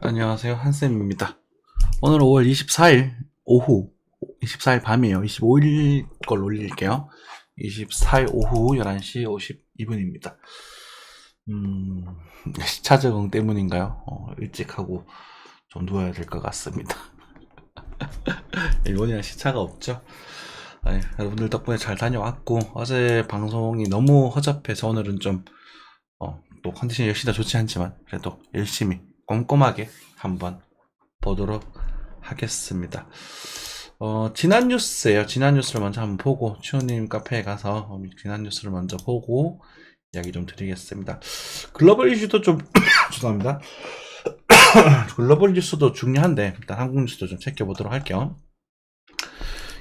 안녕하세요. 한쌤입니다. 오늘 5월 24일 오후, 24일 밤이에요. 25일 걸 올릴게요. 24일 오후 11시 52분입니다. 시차 적응 때문인가요? 일찍 하고 좀 누워야 될 것 같습니다. 일본이랑 시차가 없죠. 아니, 여러분들 덕분에 잘 다녀왔고, 어제 방송이 너무 허접해서 오늘은 좀, 또 컨디션이 역시나 좋지 않지만, 그래도 열심히, 꼼꼼하게 한번 보도록 하겠습니다. 지난 뉴스예요. 지난 뉴스를 먼저 한번 보고, 추우님 카페에 가서 지난 뉴스를 먼저 보고, 이야기 좀 드리겠습니다. 글로벌 이슈도 좀, 죄송합니다. 글로벌 뉴스도 중요한데, 일단 한국 뉴스도 좀 챙겨보도록 할게요.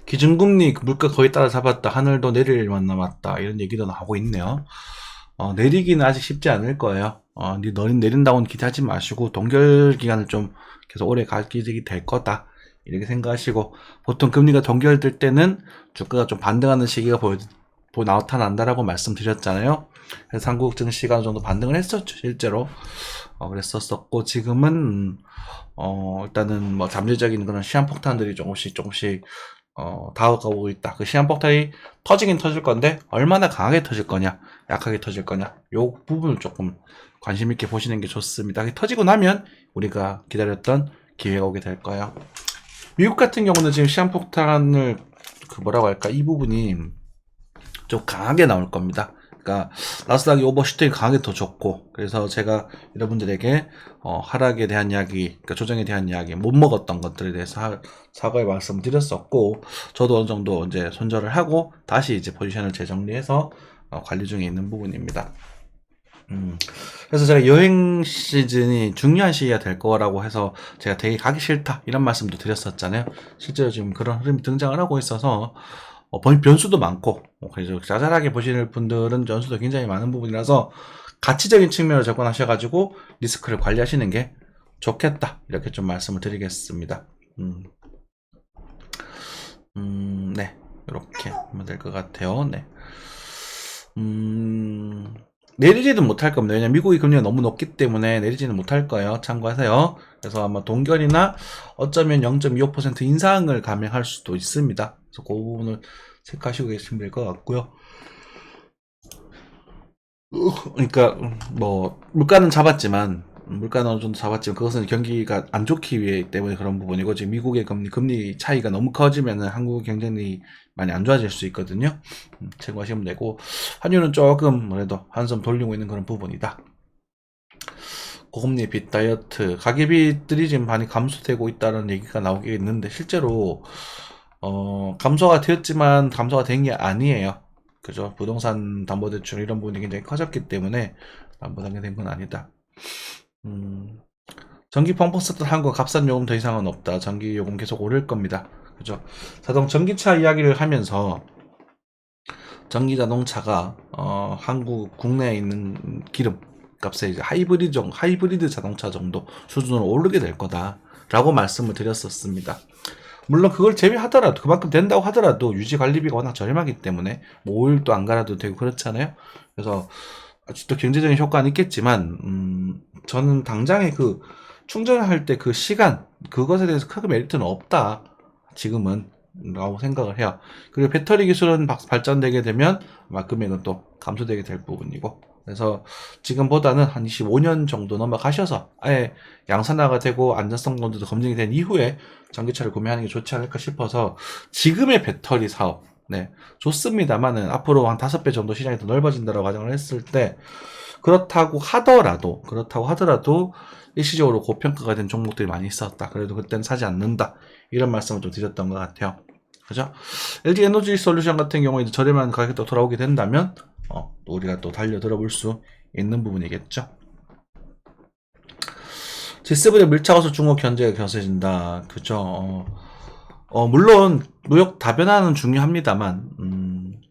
기준금리 물가 거의 따라잡았다. 하늘도 내릴 일만 남았다. 이런 얘기도 나오고 있네요. 내리기는 아직 쉽지 않을 거예요. 너는 내린다고는 기대하지 마시고 동결 기간을 좀 계속 오래 가지게 될 거다. 이렇게 생각하시고, 보통 금리가 동결될 때는 주가가 좀 반등하는 시기가 나타난다라고 말씀드렸잖아요. 그래서 한국 증시가 어느 정도 반등을 했었죠, 실제로. 그랬었었고, 지금은 일단은 뭐 잠재적인 그런 시한폭탄들이 조금씩 다가오고 있다. 그 시한폭탄이 터지긴 터질 건데 얼마나 강하게 터질 거냐, 약하게 터질 거냐, 요 부분을 조금 관심 있게 보시는 게 좋습니다. 터지고 나면 우리가 기다렸던 기회가 오게 될 거예요. 미국 같은 경우는 지금 시한폭탄을 뭐라고 할까, 이 부분이 좀 강하게 나올 겁니다. 그러니까 나스닥이 오버슈팅이 강하게 더 좋고, 그래서 제가 여러분들에게 하락에 대한 이야기, 그러니까 조정에 대한 이야기, 못 먹었던 것들에 대해서 사과의 말씀을 드렸었고, 저도 어느 정도 이제 손절을 하고 다시 이제 포지션을 재정리해서 관리 중에 있는 부분입니다. 그래서 제가 여행 시즌이 중요한 시기가 될 거라고 해서 제가 되게 가기 싫다 이런 말씀도 드렸었잖아요. 실제로 지금 그런 흐름이 등장을 하고 있어서 변수도 많고, 그래서 자잘하게 보시는 분들은 변수도 굉장히 많은 부분이라서 가치적인 측면으로 접근하셔가지고 리스크를 관리하시는 게 좋겠다, 이렇게 좀 말씀을 드리겠습니다. 네, 이렇게 하면 될 것 같아요. 네. 내리지는 못할 겁니다. 왜냐면 미국의 금리가 너무 높기 때문에 내리지는 못할 거예요. 참고하세요. 그래서 아마 동결이나 어쩌면 0.25% 인상을 감행할 수도 있습니다. 그래서 그 부분을 체크하시고 계시면 될 것 같고요. 그러니까 뭐 물가는 어느 정도 잡았지만 그것은 경기가 안 좋기 위해 때문에 그런 부분이고, 지금 미국의 금리 차이가 너무 커지면은 한국 경쟁력이 많이 안 좋아질 수 있거든요. 참고하시면 되고, 환율은 조금 그래도 한숨 돌리고 있는 그런 부분이다. 고금리 빚 다이어트, 가계빚들이 지금 많이 감소되고 있다는 얘기가 나오게 있는데, 실제로 감소가 되었지만 감소가 된 게 아니에요. 그죠? 부동산 담보대출 이런 부분이 굉장히 커졌기 때문에 담보당이 된 건 아니다. 전기 펑펑 썼던 한국 값싼 요금 더 이상은 없다. 전기 요금 계속 오를 겁니다. 그죠? 전기차 이야기를 하면서, 전기 자동차가 한국 국내에 있는 기름 값에 이제 하이브리드 자동차 정도 수준으로 오르게 될 거다라고 말씀을 드렸었습니다. 물론 그걸 제외하더라도, 그만큼 된다고 하더라도 유지 관리비가 워낙 저렴하기 때문에 뭐 오일도 안 갈아도 되고 그렇잖아요. 그래서 아직도 경제적인 효과는 있겠지만, 저는 당장에 그 충전할 때 그 시간, 그것에 대해서 크게 메리트는 없다, 지금은 라고 생각을 해요. 그리고 배터리 기술은 발전되게 되면 아마 금액은 또 감소되게 될 부분이고, 그래서 지금보다는 한 25년 정도 넘어가셔서 아예 양산화가 되고 안전성 정도도 검증이 된 이후에 전기차를 구매하는 게 좋지 않을까 싶어서, 지금의 배터리 사업, 네, 좋습니다만은 앞으로 한 5배 정도 시장이 더 넓어진다라고 가정을 했을 때, 그렇다고 하더라도 일시적으로 고평가가 된 종목들이 많이 있었다. 그래도 그때는 사지 않는다, 이런 말씀을 좀 드렸던 것 같아요. 그죠? LG 에너지 솔루션 같은 경우에 저렴한 가격에 또 돌아오게 된다면 우리가 또 달려 들어볼 수 있는 부분이겠죠. G7의 밀착어서 중국 견제가 거세진다. 그죠? 물론 무역 다변화는 중요합니다만,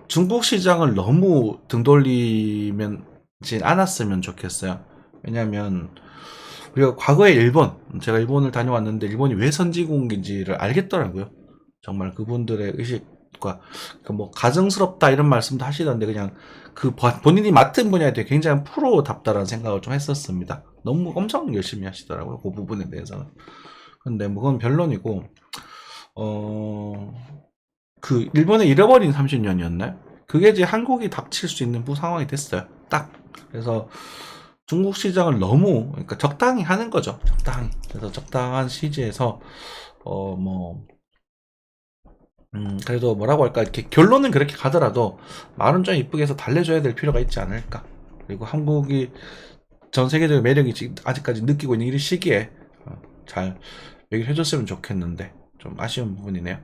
중국 시장을 너무 등 돌리면 않았으면 좋겠어요. 왜냐면 우리가 과거에 제가 일본을 다녀왔는데 일본이 왜 선진국인지를 알겠더라고요. 정말 그분들의 의식과, 뭐 가증스럽다 이런 말씀도 하시던데, 그냥 본인이 맡은 분야에 대해 굉장히 프로답다라는 생각을 좀 했었습니다. 너무 엄청 열심히 하시더라고요. 그 부분에 대해서는. 근데 뭐 그건 변론이고, 일본의 잃어버린 30년이었나요? 그게 이제 한국이 닥칠 수 있는 상황이 됐어요. 딱. 그래서 중국 시장을 너무, 그러니까 적당히 하는 거죠. 적당히. 그래서 적당한 시기에서, 그래도 뭐라고 할까, 이렇게 결론은 그렇게 가더라도 말은 좀 이쁘게 해서 달래줘야 될 필요가 있지 않을까. 그리고 한국이 전 세계적인 매력이 아직까지 느끼고 있는 이 시기에 잘 얘기를 해줬으면 좋겠는데, 좀 아쉬운 부분이네요.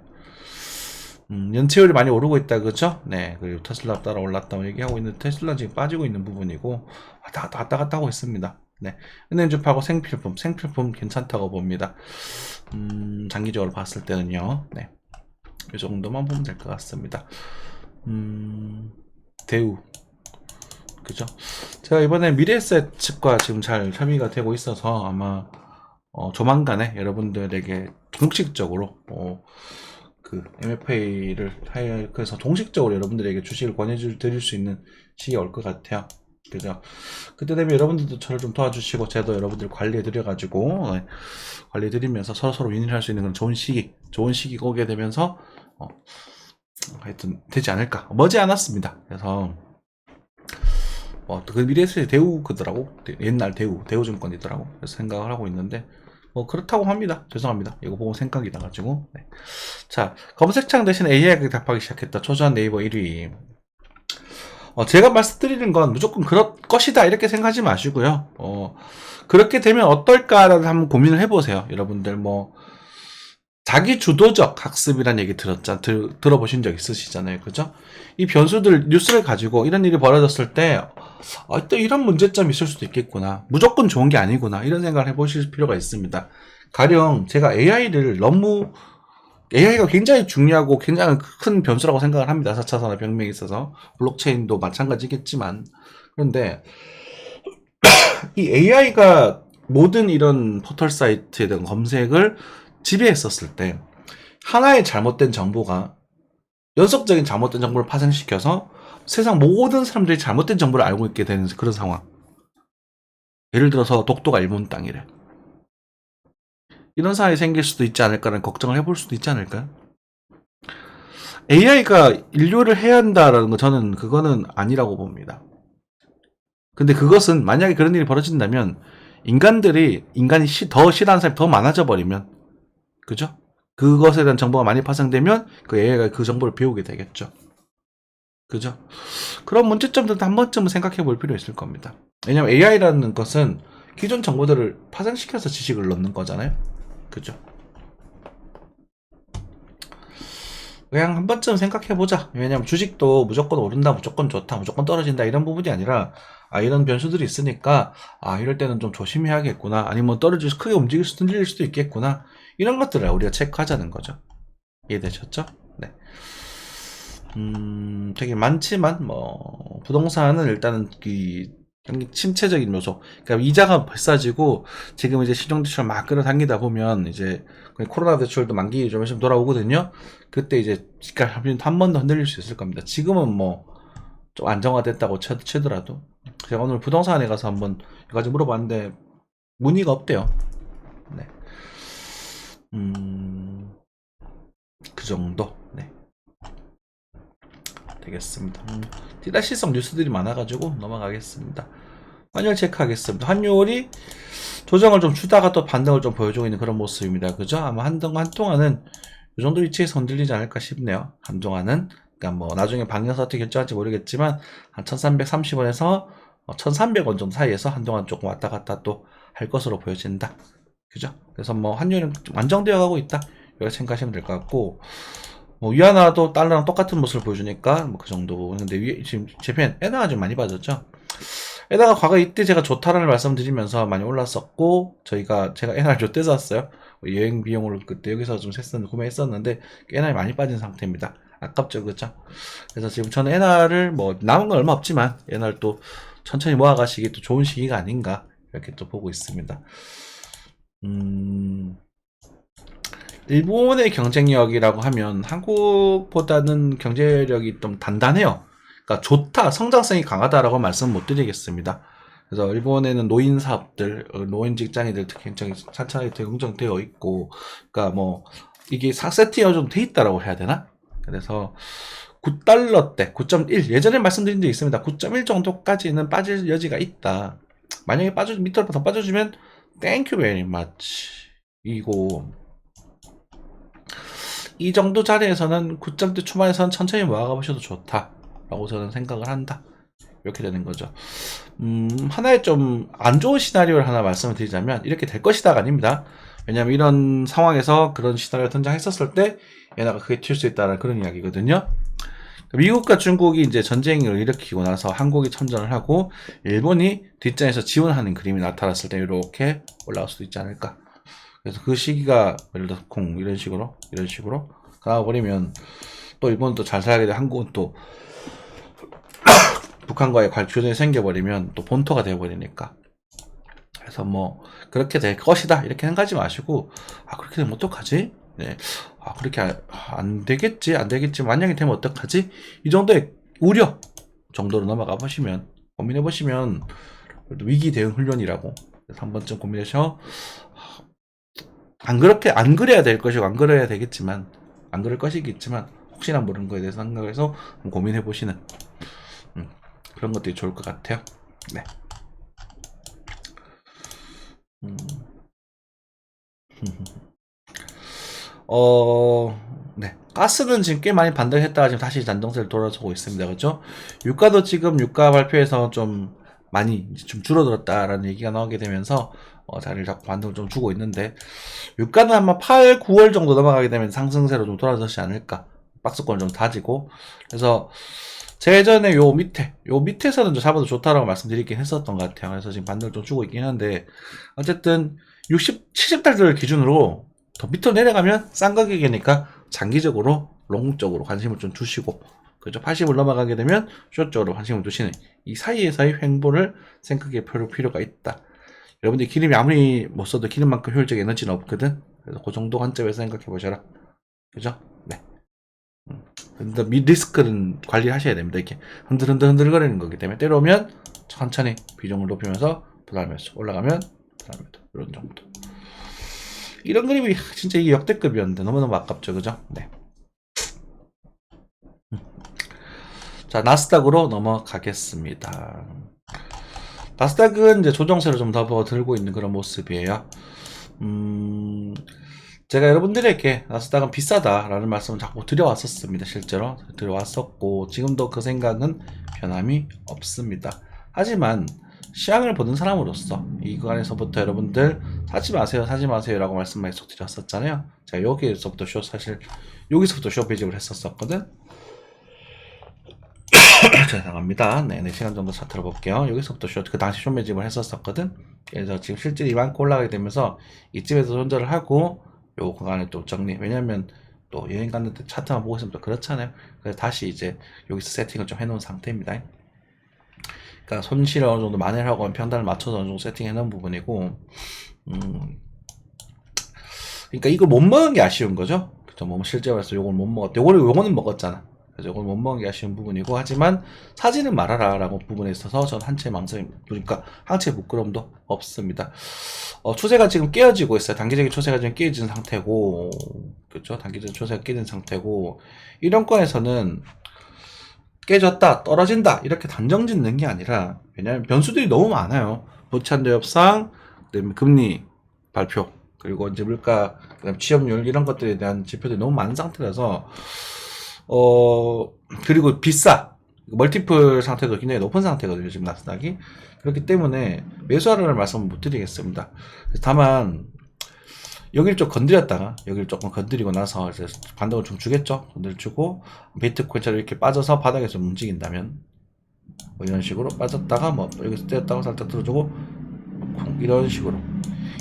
연체율이 많이 오르고 있다, 그죠? 네, 그리고 테슬라 따라 올랐다고 얘기하고 있는데, 테슬라 지금 빠지고 있는 부분이고, 왔다 갔다 하고 있습니다. 네. 은행주파고 생필품 괜찮다고 봅니다. 장기적으로 봤을 때는요, 네. 이 정도만 보면 될 것 같습니다. 대우. 그죠? 제가 이번에 미래에셋 측과 지금 잘 협의가 되고 있어서 아마, 조만간에 여러분들에게 공식적으로, 그 MFA를 그래서 동식적으로 여러분들에게 주식을 권해드릴 수 있는 시기가 올 것 같아요. 그죠? 그때 되면 여러분들도 저를 좀 도와주시고, 저도 여러분들 관리해드려가지고, 관리해드리면서 서로 윈윈할 수 있는 그런 좋은 시기가 오게 되면서, 하여튼, 되지 않을까. 머지않았습니다. 그래서, 그 미래에서의 대우 그더라고. 옛날 대우증권이더라고. 그래서 생각을 하고 있는데, 그렇다고 합니다. 죄송합니다. 이거 보고 생각이 나가지고. 네. 자, 검색창 대신 AI가 답하기 시작했다. 초조한 네이버 1위. 제가 말씀드리는 건 무조건 그럴 것이다 이렇게 생각하지 마시고요. 그렇게 되면 어떨까라는 한번 고민을 해보세요. 여러분들 자기 주도적 학습이란 얘기 들어보신 적 있으시잖아요. 그죠? 이 변수들, 뉴스를 가지고 이런 일이 벌어졌을 때, 또 이런 문제점이 있을 수도 있겠구나. 무조건 좋은 게 아니구나. 이런 생각을 해보실 필요가 있습니다. 가령 제가 AI가 굉장히 중요하고 굉장히 큰 변수라고 생각을 합니다. 4차 산업혁명에 있어서. 블록체인도 마찬가지겠지만. 그런데 이 AI가 모든 이런 포털 사이트에 대한 검색을 지배했었을 때 하나의 잘못된 정보가 연속적인 잘못된 정보를 파생시켜서 세상 모든 사람들이 잘못된 정보를 알고 있게 되는 그런 상황. 예를 들어서 독도가 일본 땅이래. 이런 상황이 생길 수도 있지 않을까라는 걱정을 해볼 수도 있지 않을까요? AI가 인류를 해야 한다라는 거 저는 그거는 아니라고 봅니다. 근데 그것은 만약에 그런 일이 벌어진다면 인간이 더 싫어하는 사람이 더 많아져 버리면, 그죠? 그것에 대한 정보가 많이 파생되면 그 AI가 그 정보를 배우게 되겠죠. 그죠? 그런 문제점들도 한 번쯤은 생각해 볼 필요 있을 겁니다. 왜냐면 AI라는 것은 기존 정보들을 파생시켜서 지식을 넣는 거잖아요. 그죠? 그냥 한 번쯤 생각해보자. 왜냐면 주식도 무조건 오른다, 무조건 좋다, 무조건 떨어진다 이런 부분이 아니라, 이런 변수들이 있으니까 이럴 때는 좀 조심해야겠구나, 아니면 크게 흔들릴 수도 있겠구나, 이런 것들을 우리가 체크하자는 거죠. 이해되셨죠? 네. 되게 많지만 부동산은 일단은 침체적인 요소, 그러니까 이자가 비싸지고 지금 이제 신용대출 막 끌어당기다 보면 이제 코로나 대출도 만기 좀 있으면 돌아오거든요. 그때 이제 한 번 더 흔들릴 수 있을 겁니다. 지금은 좀 안정화됐다고 치더라도. 제가 오늘 부동산에 가서 한번 여기까지 물어봤는데 문의가 없대요. 네. 그 정도. 네. 되겠습니다. 띠다시성 뉴스들이 많아가지고 넘어가겠습니다. 환율 체크하겠습니다. 환율이 조정을 좀 주다가 또 반등을 좀 보여주고 있는 그런 모습입니다. 그죠? 아마 한동안은 이 정도 위치에서 흔들리지 않을까 싶네요. 한동안은. 그러니까 나중에 방향서 어떻게 결정할지 모르겠지만 한 1330원에서 1300원 정도 사이에서 한동안 조금 왔다 갔다 또 할 것으로 보여진다. 그죠? 그래서 환율은 좀 안정되어 가고 있다. 이렇게 생각하시면 될 것 같고, 위안화도 달러랑 똑같은 모습을 보여주니까 그 정도. 근데 지금 재팬 엔화가 좀 많이 빠졌죠. 엔화가 과거 이때 제가 좋다라는 말씀드리면서 많이 올랐었고, 제가 엔화를 저때 샀어요. 여행 비용으로 그때 여기서 좀 구매했었는데 엔화가 많이 빠진 상태입니다. 아깝죠, 그죠? 그래서 지금 저는 엔화를 남은 건 얼마 없지만 엔화를 또 천천히 모아가시기 또 좋은 시기가 아닌가 이렇게 또 보고 있습니다. 일본의 경쟁력이라고 하면 한국보다는 경제력이 좀 단단해요. 그러니까 좋다, 성장성이 강하다라고 말씀 못 드리겠습니다. 그래서 일본에는 노인 사업들, 노인 직장인들 특히 굉장히 찬찬하게 형성되어 있고, 그러니까 뭐 이게 세팅이 좀 돼 있다라고 해야 되나? 그래서 9달러대, 9.1 예전에 말씀드린 적이 있습니다. 9.1 정도까지는 빠질 여지가 있다. 만약에 밑으로 더 빠져주면 땡큐 베리 마치 이고 이 정도 자리에서는 9점대 초반에서는 천천히 모아가 보셔도 좋다라고 저는 생각을 한다. 이렇게 되는 거죠. 하나의 좀 안 좋은 시나리오를 하나 말씀을 드리자면 이렇게 될 것이다가 아닙니다. 왜냐면 이런 상황에서 그런 시나리오가 등장했었을 때 얘네가 크게 튈 수 있다는 그런 이야기거든요. 미국과 중국이 이제 전쟁을 일으키고 나서 한국이 참전을 하고 일본이 뒷전에서 지원하는 그림이 나타났을 때 이렇게 올라갈 수도 있지 않을까. 그래서 그 시기가 예를 들어 콩 이런 식으로 가버리면 또 일본은 또 잘 살게 돼. 한국은 또 북한과의 교전이 생겨버리면 또 본토가 되어버리니까. 그래서 뭐 그렇게 될 것이다 이렇게 생각하지 마시고 그렇게 되면 어떡하지? 네. 그렇게 안 되겠지 만약에 되면 어떡하지? 이 정도의 우려 정도로 넘어가 보시면 고민해 보시면 위기 대응 훈련이라고 그래서 한 번쯤 고민하셔. 안 그래야 될 것이고 안 그래야 되겠지만 안 그럴 것이겠지만 혹시나 모르는 거에 대해서 생각해서 고민해 보시는 그런 것들이 좋을 것 같아요. 네. 네. 가스는 지금 꽤 많이 반등을 했다가 지금 다시 단정세를 돌아서고 있습니다. 그렇죠? 유가도 지금 유가 발표에서 좀 많이 좀 줄어들었다라는 얘기가 나오게 되면서 자리를 잡고 반등을 좀 주고 있는데 유가는 아마 8, 9월 정도 넘어가게 되면 상승세로 좀 돌아서지 않을까. 박스권을 좀 다지고 그래서 제전에 요 밑에서는 좀 잡아도 좋다라고 말씀드리긴 했었던 것 같아요. 그래서 지금 반등을 좀 주고 있긴 한데 어쨌든 60, 70달러를 기준으로 더 밑으로 내려가면 싼 가격이니까 장기적으로 롱 쪽으로 관심을 좀 두시고 그죠? 80을 넘어가게 되면 숏 쪽으로 관심을 두시는 이 사이에서의 횡보를 생각해 볼 필요가 있다. 여러분들이 기름이 아무리 못 써도 기름만큼 효율적 에너지는 없거든. 그래서 그 정도 관점에서 생각해 보셔라. 그죠? 네. 근데 리스크는 관리하셔야 됩니다. 이렇게 흔들거리는 거기 때문에 때려오면 천천히 비중을 높이면서 부담하면서 올라가면 부담합니다. 이런 정도. 이런 그림이 진짜 이게 역대급이었는데 너무너무 아깝죠. 그죠? 네. 자, 나스닥으로 넘어가겠습니다. 나스닥은 이제 조정세를 좀 더 들고 있는 그런 모습이에요. 제가 여러분들에게 나스닥은 비싸다라는 말씀을 자꾸 드려왔었습니다. 실제로 드려왔었고 지금도 그 생각은 변함이 없습니다. 하지만 시황을 보는 사람으로서 이 구간에서부터 여러분들 사지 마세요 라고 말씀 계속 드렸었잖아요. 제가 여기서부터 여기서부터 쇼 배집을 했었거든. 죄송합니다. 네, 4시간 정도 차트를 볼게요. 여기서부터 그 당시 쇼 매집을 했었거든. 그래서 지금 실질이 이만큼 올라가게 되면서 이쯤에서 손절을 하고 요 구간에 또 정리. 왜냐면 또 여행 갔는데 차트만 보고 있으면 또 그렇잖아요. 그래서 다시 이제 여기서 세팅을 좀 해놓은 상태입니다. 그러니까 손실을 어느 정도 만회를 하고 평단을 맞춰서 어느 정도 세팅해 놓은 부분이고, 그러니까 이걸 못 먹은 게 아쉬운 거죠. 그죠? 뭐 실제로 해서 요걸 못 먹었대. 요거는 먹었잖아. 그래서 요걸 못 먹은 게 아쉬운 부분이고, 하지만 사지는 말아라 라고 부분에 있어서 전 한채 망설임, 그러니까 한채 부끄럼도 없습니다. 추세가 지금 깨어지고 있어요. 단기적인 추세가 지금 깨어진 상태고, 그렇죠? 단기적인 추세가 깨진 상태고, 이런 건에서는 깨졌다, 떨어진다 이렇게 단정 짓는 게 아니라, 왜냐하면 변수들이 너무 많아요. 부채한도 협상, 그다음에 금리 발표, 그리고 이제 물가, 그다음 취업률 이런 것들에 대한 지표들이 너무 많은 상태라서 그리고 비싸. 멀티플 상태도 굉장히 높은 상태거든요, 지금 나스닥이. 그렇기 때문에 매수하라는 말씀은 못 드리겠습니다. 다만 여기를 좀 건드렸다가 여기를 조금 건드리고 나서 이제 반등을 좀 주겠죠. 건드려주고 비트코인처럼 이렇게 빠져서 바닥에서 움직인다면 뭐 이런 식으로 빠졌다가 뭐 여기서 떼었다가 살짝 들어주고 이런 식으로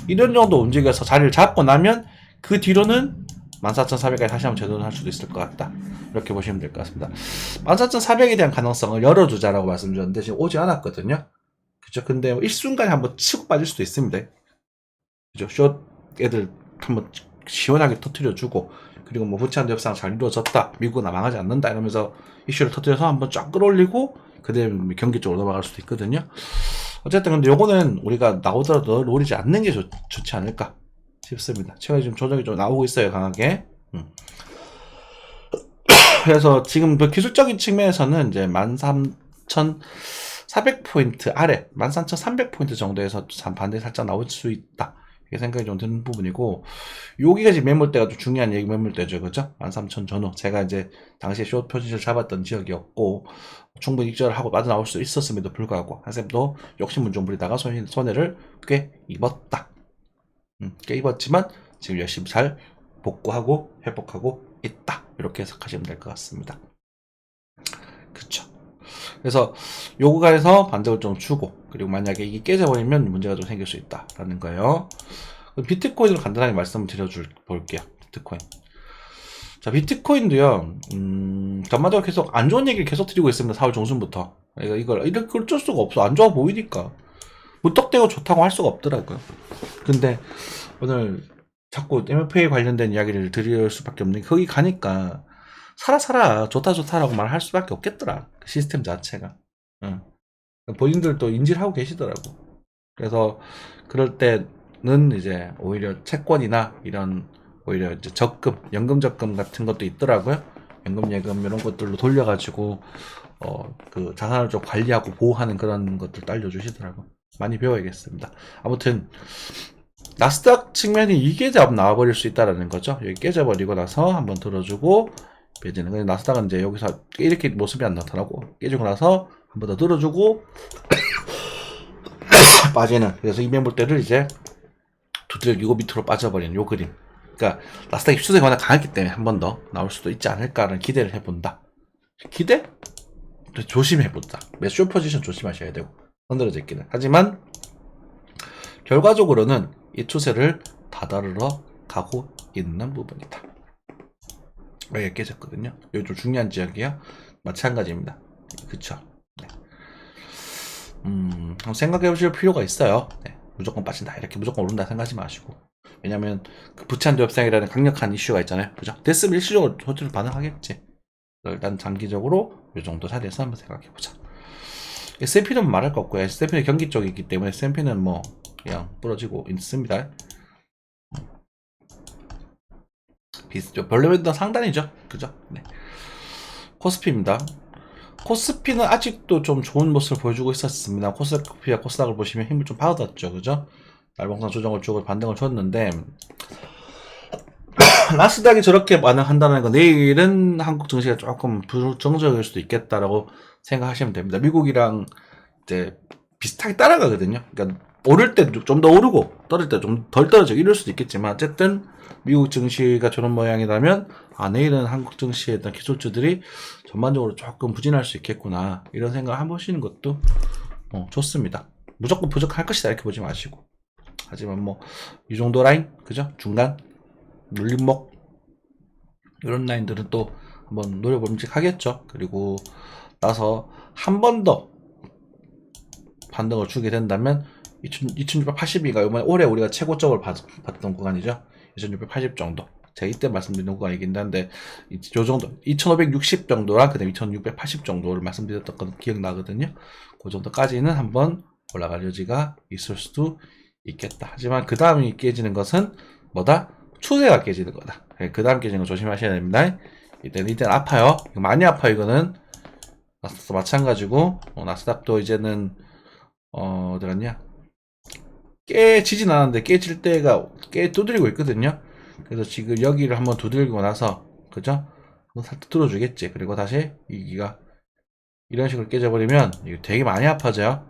이런 정도 움직여서 자리를 잡고 나면 그 뒤로는 14,400까지 다시 한번 재도전을 할 수도 있을 것 같다. 이렇게 보시면 될 것 같습니다. 14,400에 대한 가능성을 열어두자라고 말씀드렸는데 지금 오지 않았거든요. 그죠? 근데 일순간에 한번 치고 빠질 수도 있습니다. 그죠? 숏 애들 한번 시원하게 터트려주고 그리고 뭐 부채한도 협상 잘 이루어졌다, 미국은 망하지 않는다 이러면서 이슈를 터뜨려서 한번 쫙 끌어올리고 그다음에 경기 쪽으로 넘어갈 수도 있거든요. 어쨌든 근데 요거는 우리가 나오더라도 노리지 않는 게 좋지 않을까 싶습니다. 최근에 지금 조정이 좀 나오고 있어요, 강하게. 그래서 지금 그 기술적인 측면에서는 이제 13,400포인트 아래 13,300포인트 정도에서 반대 살짝 나올 수 있다, 이게 생각이 좀 드는 부분이고, 여기가 지금 매물대가 좀 중요한 얘기 매물대죠, 그죠? 13,000 전후 제가 이제 당시에 숏 포지션을 잡았던 지역이었고, 충분히 익절을 하고 빠져나올 수 있었음에도 불구하고 한샘도 욕심을 좀 부리다가 손해를 꽤 입었다. 꽤 입었지만 지금 열심히 잘 복구하고 회복하고 있다, 이렇게 해석하시면 될 것 같습니다. 그쵸. 그래서 요구가에서 반등을 좀 주고, 그리고 만약에 이게 깨져버리면 문제가 좀 생길 수 있다라는 거예요. 비트코인으로 간단하게 말씀을 볼게요. 비트코인. 자, 비트코인도요, 전반적으로 계속 안 좋은 얘기를 계속 드리고 있습니다. 4월 중순부터. 이걸 이렇게 어쩔 수가 없어. 안 좋아 보이니까. 무턱대고 좋다고 할 수가 없더라고요. 근데 오늘 자꾸 MFA 관련된 이야기를 드릴 수밖에 없는 게, 거기 가니까 살아 좋다라고 말할 수밖에 없겠더라, 그 시스템 자체가. 응. 본인들도 인지를 하고 계시더라고. 그래서 그럴 때는 이제 오히려 채권이나 이런 오히려 이제 적금, 연금 적금 같은 것도 있더라고요. 연금 예금 이런 것들로 돌려가지고 그 자산을 좀 관리하고 보호하는 그런 것들 알려주시더라고. 많이 배워야겠습니다. 아무튼 나스닥 측면이 이게 나와버릴 수 있다라는 거죠. 여기 깨져버리고 나서 한번 들어주고 빼지는 거예요. 나스닥은 이제 여기서 이렇게 모습이 안 나타나고 깨지고 나서 한 번 더 들어주고 빠지는, 그래서 이 매물대를 이제 두들기고 밑으로 빠져버리는 요 그림. 그러니까 나스닥이 추세가 워낙 강했기 때문에 한 번 더 나올 수도 있지 않을까라는 기대를 해본다. 기대? 조심해본다. 매수 포지션 조심하셔야 되고, 흔들어져 있기는 하지만 결과적으로는 이 추세를 다다르러 가고 있는 부분이다. 여기가 깨졌거든요. 여기 좀 중요한 지역이에요. 마찬가지입니다. 그쵸? 네. 생각해 보실 필요가 있어요. 네. 무조건 빠진다, 이렇게 무조건 오른다 생각하지 마시고. 왜냐면 그 부채한도 협상이라는 강력한 이슈가 있잖아요. 그죠? 됐으면 일시적으로 호주를 반응하겠지. 일단 장기적으로 이 정도 자리에서 한번 생각해 보자. S&P는 말할 거 없고요. S&P는 경기 쪽이기 때문에 S&P는 뭐 그냥 부러지고 있습니다. 비슷죠. 별로면 상단이죠. 그죠? 네. 코스피입니다. 코스피는 아직도 좀 좋은 모습을 보여주고 있었습니다. 코스피와 코스닥을 보시면 힘을 좀 받았죠. 그죠? 날봉상 조정을 주고 반등을 줬는데, 나스닥이 저렇게 반응한다는 건 내일은 한국 증시가 조금 부정적일 수도 있겠다라고 생각하시면 됩니다. 미국이랑 이제 비슷하게 따라가거든요. 그러니까 오를 때 좀 더 오르고 떨어질 때 좀 덜 떨어지고 이럴 수도 있겠지만, 어쨌든 미국 증시가 저런 모양이라면 내일은 한국 증시의 어떤 기술주들이 전반적으로 조금 부진할 수 있겠구나, 이런 생각을 한번 보시는 것도 좋습니다. 무조건 부족할 것이다 이렇게 보지 마시고. 하지만 뭐 이 정도 라인, 그죠? 중간 눌림목 이런 라인들은 또 한번 노려보면 하겠죠. 그리고 나서 한 번 더 반등을 주게 된다면 2680이가 이번에 올해 우리가 최고점을 봤던 구간이죠. 2680 정도. 제가 이때 말씀드린 구간이긴 한데, 요 정도 2560 정도랑 그다음 2680 정도를 말씀드렸던 건 기억나거든요. 그 정도까지는 한번 올라갈 여지가 있을 수도 있겠다. 하지만 그 다음이 깨지는 것은 뭐다? 추세가 깨지는 거다. 그 다음 깨지는 거 조심하셔야 됩니다. 이때는 아파요. 이거 많이 아파요. 이거는 나스닥도 마찬가지고, 나스닥도 이제는 어디 갔냐? 깨지진 않았는데 깨질 때가 두드리고 있거든요. 그래서 지금 여기를 한번 두들기고 나서, 그죠? 한번 살짝 뚫어주겠지. 그리고 다시 이기가 이런 식으로 깨져버리면 이거 되게 많이 아파져요.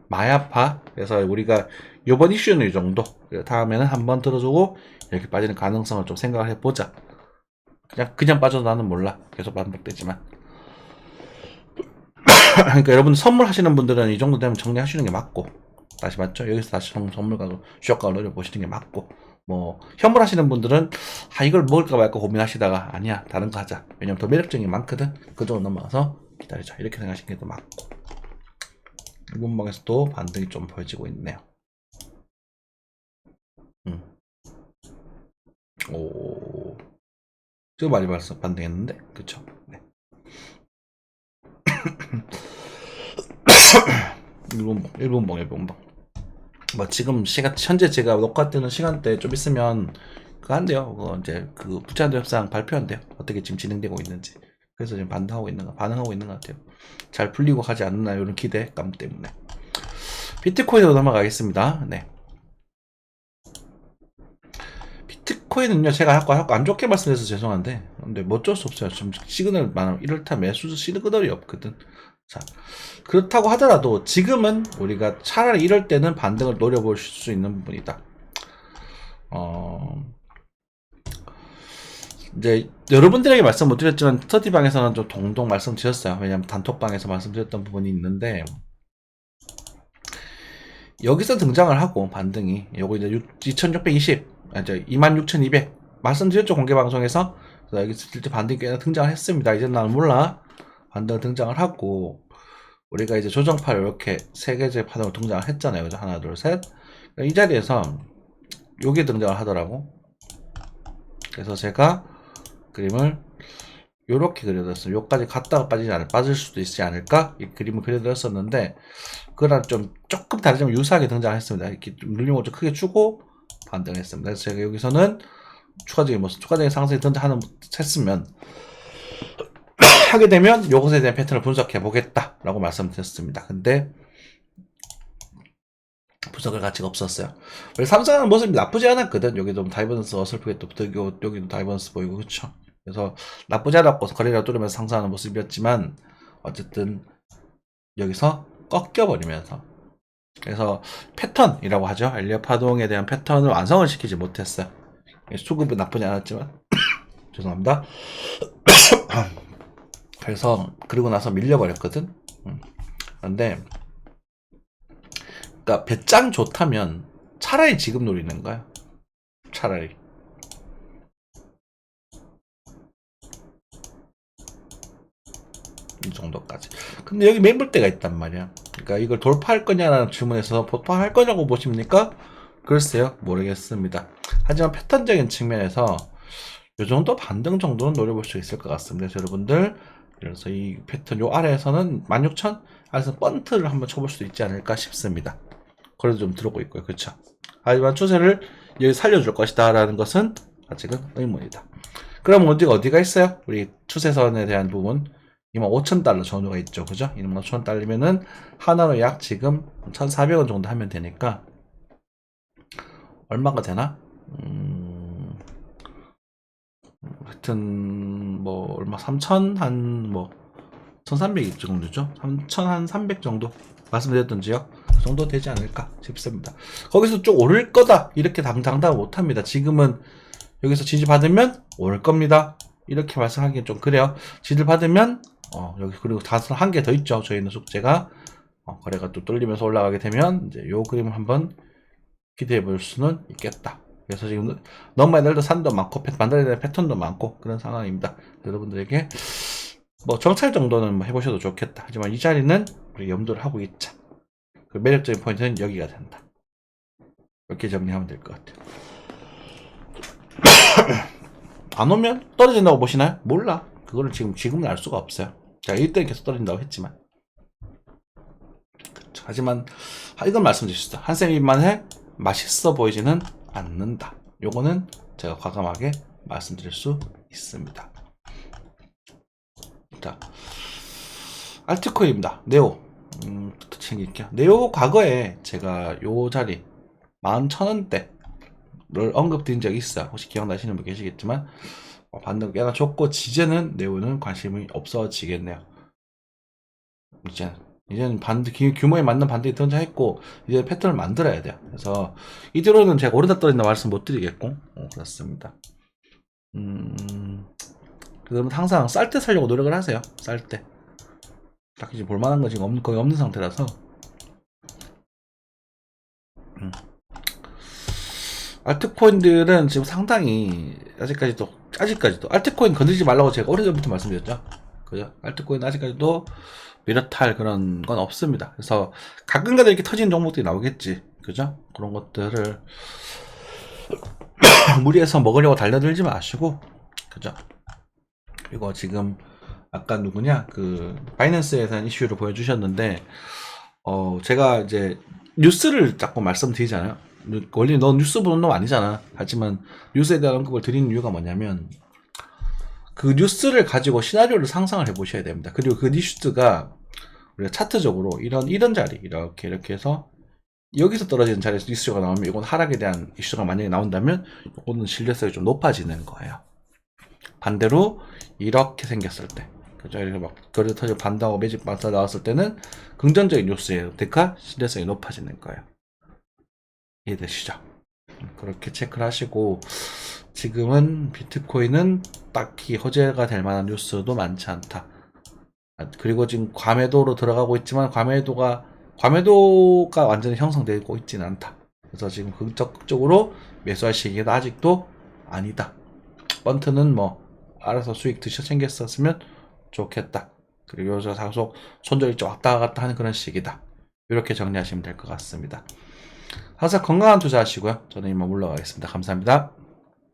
많이 아파. 그래서 우리가 요번 이슈는 이 정도. 다음에는 한번 들어주고 이렇게 빠지는 가능성을 좀 생각을 해보자. 그냥 빠져도 나는 몰라. 계속 반복되지만. 그러니까 여러분 선물하시는 분들은 이 정도 되면 정리하시는 게 맞고, 다시 맞죠? 여기서 다시 선물가로 주역가로 노려보시는 게 맞고, 뭐 현물하시는 분들은 이걸 먹을까 말까 고민하시다가 아니야 다른 거 하자, 왜냐면 더 매력적인 게 많거든, 그 정도 넘어가서 기다리자, 이렇게 생각하시는 게 더 맞고. 일본방에서도 반등이 좀 보여지고 있네요. 오. 지금 많이 반등했는데, 그쵸? 네. 일본봉. 뭐, 지금 현재 제가 녹화되는 시간대 좀 있으면, 그거 한대요. 그거 이제, 그, 부채한도 협상 발표한대요. 어떻게 지금 진행되고 있는지. 그래서 지금 반응하고 있는 것 같아요. 잘 풀리고 가지 않나, 이런 기대감 때문에. 비트코인으로 넘어가겠습니다. 네. 비트코인은요, 제가 아까 안 좋게 말씀드려서 죄송한데, 근데 뭐 어쩔 수 없어요. 지금 시그널 많아. 이럴타 매수 시그널이 없거든. 자, 그렇다고 하더라도 지금은 우리가 차라리 이럴 때는 반등을 노려볼 수 있는 부분이다. 이제 여러분들에게 말씀 못 드렸지만 스터디방에서는 좀 동동 말씀드렸어요. 왜냐면 단톡방에서 말씀드렸던 부분이 있는데, 여기서 등장을 하고 반등이 요거 이제 2620, 이제 26200 말씀드렸죠, 공개방송에서. 그래서 여기 실제 반등이 꽤나 등장을 했습니다. 이제 나는 몰라 반등 등장을 하고, 우리가 이제 조정파를 이렇게 세 개째 파동을 등장을 했잖아요. 그죠? 하나 둘 셋. 이 자리에서 요게 등장을 하더라고. 그래서 제가 그림을 요렇게 그려드렸어요. 요까지 갔다가 빠질 수도 있지 않을까? 이 그림을 그려드렸었는데, 그거랑 좀 조금 다르지만 유사하게 등장했습니다. 이렇게 눌림을 좀 크게 주고 반등했습니다. 그래서 제가 여기서는 추가적인 상승이 했으면 하게 되면 요것에 대한 패턴을 분석해 보겠다라고 말씀드렸습니다. 근데 분석할 가치가 없었어요. 원래 상승하는 모습이 나쁘지 않았거든. 여기도 다이버넌스 어설프게 또 여기도 다이버넌스 보이고, 그렇죠. 그래서 나쁘지 않았고 거래량 뚫으면서 상승하는 모습이었지만, 어쨌든 여기서 꺾여버리면서, 그래서 패턴이라고 하죠. 엘리엇 파동에 대한 패턴을 완성을 시키지 못했어요. 수급은 나쁘지 않았지만 죄송합니다. 그래서 그리고 나서 밀려버렸거든. 그런데 그러니까 배짱 좋다면 차라리 지금 노리는 거야. 차라리. 이 정도까지. 근데 여기 매물대가 있단 말이야. 그러니까 이걸 돌파할 거냐라는 질문에서 돌파할 거냐고 보십니까? 글쎄요, 모르겠습니다. 하지만 패턴적인 측면에서 이 정도 반등 정도는 노려볼 수 있을 것 같습니다. 여러분들, 그래서 이 패턴 요 아래에서는 16,000 아래에서 번트를 한번 쳐볼 수도 있지 않을까 싶습니다. 그래도 좀 들어오고 있고요. 그렇죠. 하지만 추세를 여기 살려줄 것이다 라는 것은 아직은 의문이다. 그럼 어디가 있어요? 우리 추세선에 대한 부분 25,000달러 전후가 있죠. 그죠? 25,000달러면은 하나로 약 지금 1,400원 정도 하면 되니까 얼마가 되나? 하여튼 뭐 얼마 3,000 한 뭐 1,300 정도죠. 3,300 정도 말씀드렸던 지역 그 정도 되지 않을까 싶습니다. 거기서 좀 오를 거다 이렇게 당당당 못합니다. 지금은 여기서 지지 받으면 오를 겁니다. 이렇게 말씀하기엔 좀 그래요. 지지 받으면 여기 그리고 다섯 한 개 더 있죠. 저희는 숙제가 거래가 또 뚫리면서 올라가게 되면 이제 요 그림을 한번 기대해 볼 수는 있겠다. 그래서 지금 너무 많이 날도 산도 많고 만들어야 되는 패턴도 많고 그런 상황입니다. 여러분들에게 뭐 정찰 정도는 뭐 해보셔도 좋겠다. 하지만 이 자리는 우리 염두를 하고 있자. 그 매력적인 포인트는 여기가 된다. 이렇게 정리하면 될 것 같아요. 안 오면 떨어진다고 보시나요? 몰라. 그거를 지금은 알 수가 없어요. 자, 이때는 계속 떨어진다고 했지만. 그렇죠. 하지만 이건 말씀드렸습니다. 한쌤이만해 맛있어 보이지는 않는다. 요거는 제가 과감하게 말씀드릴 수 있습니다. 자, 알트코인입니다. 네오. 챙길게요. 네오 과거에 제가 요 자리 11,000원대를 언급드린 적이 있어요. 혹시 기억나시는 분 계시겠지만 반등 꽤나 좋고, 이제는 네오는 관심이 없어지겠네요. 이제는 규모에 맞는 반등이 등장했고 이제 패턴을 만들어야 돼요. 그래서 이대로는 제가 오르다 떨어진다 말씀 못 드리겠고 그렇습니다. 그러면 항상 쌀 때 살려고 노력을 하세요. 쌀 때. 딱히 지금 볼만한 거 지금 거의 없는 상태라서. 알트코인들은 지금 상당히 아직까지도 알트코인 건드리지 말라고 제가 오래전부터 말씀드렸죠. 그죠? 알트코인 아직까지도 이렇다 그런 건 없습니다. 그래서 가끔가다 이렇게 터지는 종목들이 나오겠지. 그죠? 그런 것들을 무리해서 먹으려고 달려들지 마시고, 그죠? 이거 지금 아까 누구냐 그 바이낸스에서 이슈를 보여주셨는데 제가 이제 뉴스를 자꾸 말씀드리잖아요. 원래 너 뉴스 보는 놈 아니잖아. 하지만 뉴스에 대한 언급을 드리는 이유가 뭐냐면 그 뉴스를 가지고 시나리오를 상상을 해보셔야 됩니다. 그리고 그 뉴스가 우리가 차트적으로 이런 자리 이렇게 해서 여기서 떨어지는 자리에서 이슈가 나오면 이건 하락에 대한 이슈가 만약에 나온다면 이거는 신뢰성이 좀 높아지는 거예요. 반대로 이렇게 생겼을 때 그죠? 이렇게 막 거래 터져 반다고 매집 맞다 나왔을 때는 긍정적인 뉴스예요. 데카 신뢰성이 높아지는 거예요. 이해되시죠? 그렇게 체크를 하시고 지금은 비트코인은 딱히 호재가 될 만한 뉴스도 많지 않다. 그리고 지금 과매도로 들어가고 있지만 과매도가 완전히 형성되고 있지는 않다. 그래서 지금 적극적으로 매수할 시기가 아직도 아니다. 번트는 뭐 알아서 수익 드셔 챙겼었으면 좋겠다. 그리고 요새 계속 손절이 왔다 갔다 하는 그런 시기다. 이렇게 정리하시면 될 것 같습니다. 항상 건강한 투자 하시고요. 저는 이만 물러가겠습니다. 감사합니다.